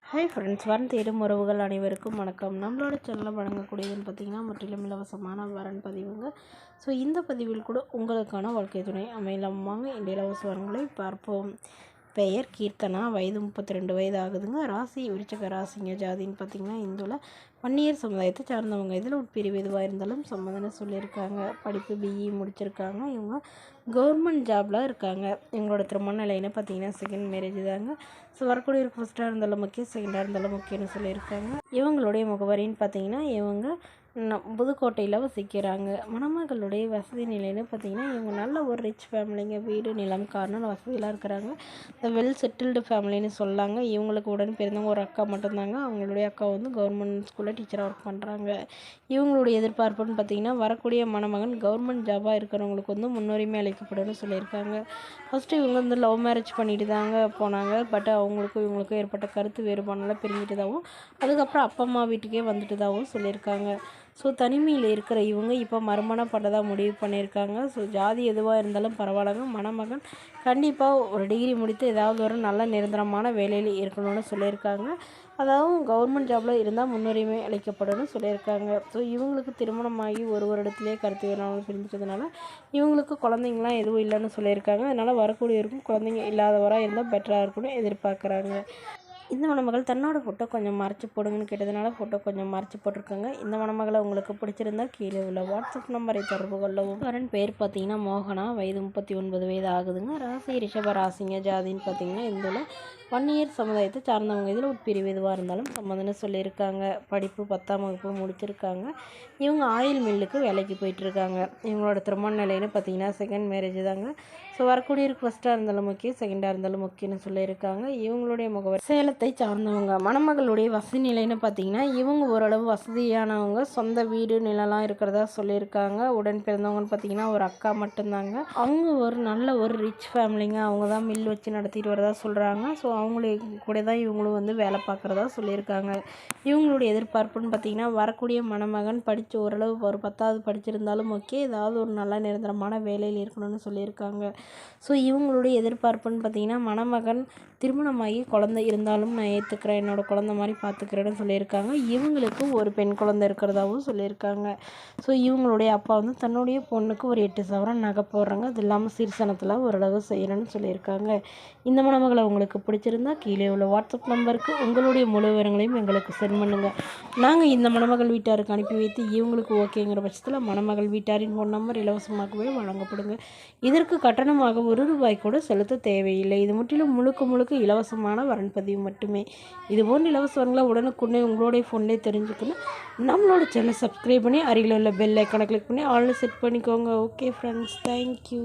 Hi friends, வரன் தேடும் உறவுகள் அனைவருக்கும் வணக்கம். நம்மளோட சேனலில் வழங்கக்கூடியதுன்னு பார்த்திங்கன்னா முற்றிலும் இலவசமான வரன் பதிவுங்க. ஸோ இந்த பதிவில் கூட உங்களுக்கான வாழ்க்கை துணை அமையலாம். வாங்க இந்த இலவச வரன்களை பார்ப்போம். பெயர் கீர்த்தனா, வயது 32 வயது ஆகுதுங்க. ராசி விருச்சக ராசிங்க. ஜாதின்னு பார்த்திங்கன்னா இந்துவில் வன்னியர் சமுதாயத்தை சார்ந்தவங்க. இதில் உட்பிரிவு எதுவாக இருந்தாலும் சம்மதம்னு சொல்லியிருக்காங்க. படிப்பு பிஇ முடிச்சிருக்காங்க. இவங்க கவர்மெண்ட் ஜாபில் இருக்காங்க. இவங்களோட திருமண நிலைன்னு பார்த்திங்கன்னா செகண்ட் மேரேஜ் தாங்க. ஸோ வரக்கூடிய ஃபஸ்ட்டாக இருந்தாலும் முக்கியம், செகண்டாக இருந்தாலும் முக்கியம்னு சொல்லியிருக்காங்க. இவங்களுடைய முகவரின்னு பார்த்திங்கன்னா இவங்க புதுக்கோட்டையில் வசிக்கிறாங்க. மணமகளுடைய வசதி நிலைன்னு பார்த்திங்கன்னா இவங்க நல்ல ஒரு ரிச் ஃபேமிலிங்க. வீடு நிலம் காரணம் வசதியெலாம் இருக்கிறாங்க. இந்த வெல் செட்டில்டு ஃபேமிலின்னு சொல்லாங்க. இவங்களுக்கு உடன் பிறந்தவங்க ஒரு அக்கா மட்டும்தாங்க. அவங்களுடைய அக்கா வந்து கவர்மெண்ட் ஸ்கூலில் டீச்சராக ஒர்க் பண்ணுறாங்க. இவங்களுடைய எதிர்பார்ப்புன்னு பார்த்திங்கன்னா வரக்கூடிய மணமகன் கவர்மெண்ட் ஜாபாக இருக்கிறவங்களுக்கு வந்து முன்னுரிமை அளிக்கப்படும்னு சொல்லியிருக்காங்க. ஃபஸ்ட்டு இவங்க வந்து லவ் மேரேஜ் பண்ணிட்டு தாங்க போனாங்க. பட் அவங்களுக்கும் இவங்களுக்கும் ஏற்பட்ட கருத்து வேறுபாடுனால பிரிஞ்சிட்டதாகவும் அதுக்கப்புறம் அப்பா அம்மா வீட்டுக்கே வந்துட்டதாகவும் சொல்லியிருக்காங்க. ஸோ தனிமையில் இருக்கிற இவங்க இப்போ மறுமணம் பண்ணதாக முடிவு பண்ணியிருக்காங்க. ஸோ ஜாதி எதுவாக இருந்தாலும் பரவாயில்லங்க. மணமகன் கண்டிப்பாக ஒரு டிகிரி முடித்து ஏதாவது ஒரு நல்ல நிரந்தரமான வேலையில் இருக்கணும்னு சொல்லியிருக்காங்க. அதாவது கவர்மெண்ட் ஜாபில் இருந்தால் முன்னுரிமை அளிக்கப்படும் சொல்லியிருக்காங்க. ஸோ இவங்களுக்கு திருமணமாகி ஒரு வருடத்துலேயே கருத்து வேணாலும் பிரிஞ்சிட்டதுனால இவங்களுக்கு குழந்தைங்களாம் எதுவும் இல்லைன்னு சொல்லியிருக்காங்க. அதனால் வரக்கூடியவருக்கும் குழந்தைங்க இல்லாதவராக இருந்தால் பெட்டராக இருக்குன்னு எதிர்பார்க்குறாங்க. இந்த மணமகள் தன்னோட ஃபோட்டோ கொஞ்சம் மறைச்சி போடுங்கன்னு கேட்டதுனால ஃபோட்டோ கொஞ்சம் மறைச்சி போட்டிருக்காங்க. இந்த மணமகளை உங்களுக்கு பிடிச்சிருந்தா கீழே உள்ள வாட்ஸ்அப் நம்பரை தொடர்பு கொள்ளவும். வரன் பேர் பார்த்தீங்கன்னா மோகனா, வயது 39 வயது ஆகுதுங்க. ராசி ரிஷப ராசிங்க. ஜாதின்னு பார்த்தீங்கன்னா இதில் வன்னியர் சமுதாயத்தை சார்ந்தவங்க. இதில் உட்பிரிவு எதுவாக இருந்தாலும் சம்மதம்னு சொல்லியிருக்காங்க. படிப்பு 10ஆம் வகுப்பு முடிச்சிருக்காங்க. இவங்க ஆயில் மில்லுக்கு வேலைக்கு போயிட்டுருக்காங்க. இவங்களோட திருமண நிலைன்னு பார்த்தீங்கன்னா செகண்ட் மேரேஜ் தாங்க. ஸோ வரக்கூடியவருக்கு ஃபஸ்ட்டாக இருந்தாலும் முக்கியம், செகண்டாக இருந்தாலும் முக்கியம்னு சொல்லியிருக்காங்க. இவங்களுடைய முகவர் சேலத்தை சார்ந்தவங்க. மணமகளுடைய வசதி நிலைன்னு பார்த்தீங்கன்னா இவங்க ஓரளவு வசதியானவங்க. சொந்த வீடு நிலம்லாம் இருக்கிறதா சொல்லியிருக்காங்க. உடன் பிறந்தவங்கன்னு பார்த்தீங்கன்னா ஒரு அக்கா மட்டும்தாங்க. அவங்க ஒரு நல்ல ஒரு ரிச் ஃபேமிலிங்க. அவங்க தான் மில் வச்சு நடத்திட்டு வரதா சொல்கிறாங்க. ஸோ அவங்களுக்கு கூட தான் இவங்களும் வந்து வேலை பார்க்குறதா சொல்லியிருக்காங்க. இவங்களுடைய எதிர்பார்ப்புன்னு பார்த்தீங்கன்னா வரக்கூடிய மணமகன் படித்து ஓரளவு ஒரு 10வது படிச்சிருந்தாலும் ஓகே, ஏதாவது ஒரு நல்ல நிரந்தரமான வேலையில் இருக்கணும்னு சொல்லியிருக்காங்க. ஸோ இவங்களுடைய எதிர்பார்ப்புன்னு பார்த்தீங்கன்னா மணமகன் திருமணமாகி குழந்தை இருந்தாலும் நான் ஏற்றுக்கிறேன், என்னோடய குழந்தை மாதிரி பார்த்துக்கிறேன்னு சொல்லியிருக்காங்க. இவங்களுக்கு ஒரு பெண் குழந்தை இருக்கிறதாகவும் சொல்லியிருக்காங்க. ஸோ இவங்களுடைய அப்பா வந்து தன்னுடைய பொண்ணுக்கு ஒரு 8 சவரன் நகை போடுறாங்க. அது இல்லாமல் சீர்சனத்தில் ஓரளவு செய்யணும்னு சொல்லியிருக்காங்க. இந்த மணமகளை உங்களுக்கு பிடிச்சிருந்தா கீழே உள்ள வாட்ஸ்அப் நம்பருக்கு உங்களுடைய முழு விவரங்களையும் எங்களுக்கு சென்ட் பண்ணுங்கள். நாங்கள் இந்த மணமகள் வீட்டாருக்கு அனுப்பி வைத்து இவங்களுக்கு ஓகேங்கிற பட்சத்தில் மணமகள் வீட்டாரின் ஃபோன் நம்பர் இலவசமாகவே வழங்கப்படுங்க. இதற்கு கட்டணமாக ₹1 கூட செலுத்த தேவையில்லை. இது முற்றிலும் முழுக்க இலவசமான வரன் பதிவு மட்டுமே. இதுபோன்ற இலவச வரன்களை உடனுக்குடனே உங்களுடைய ஃபோன்லேயே தெரிஞ்சுக்கணும். நம்மளோட சேனலை சப்ஸ்கிரைப் பண்ணி அருகில் உள்ள பெல் ஐக்கானை கிளிக் பண்ணி ஆல்னு செட் பண்ணிக்கோங்க. Okay friends, thank you.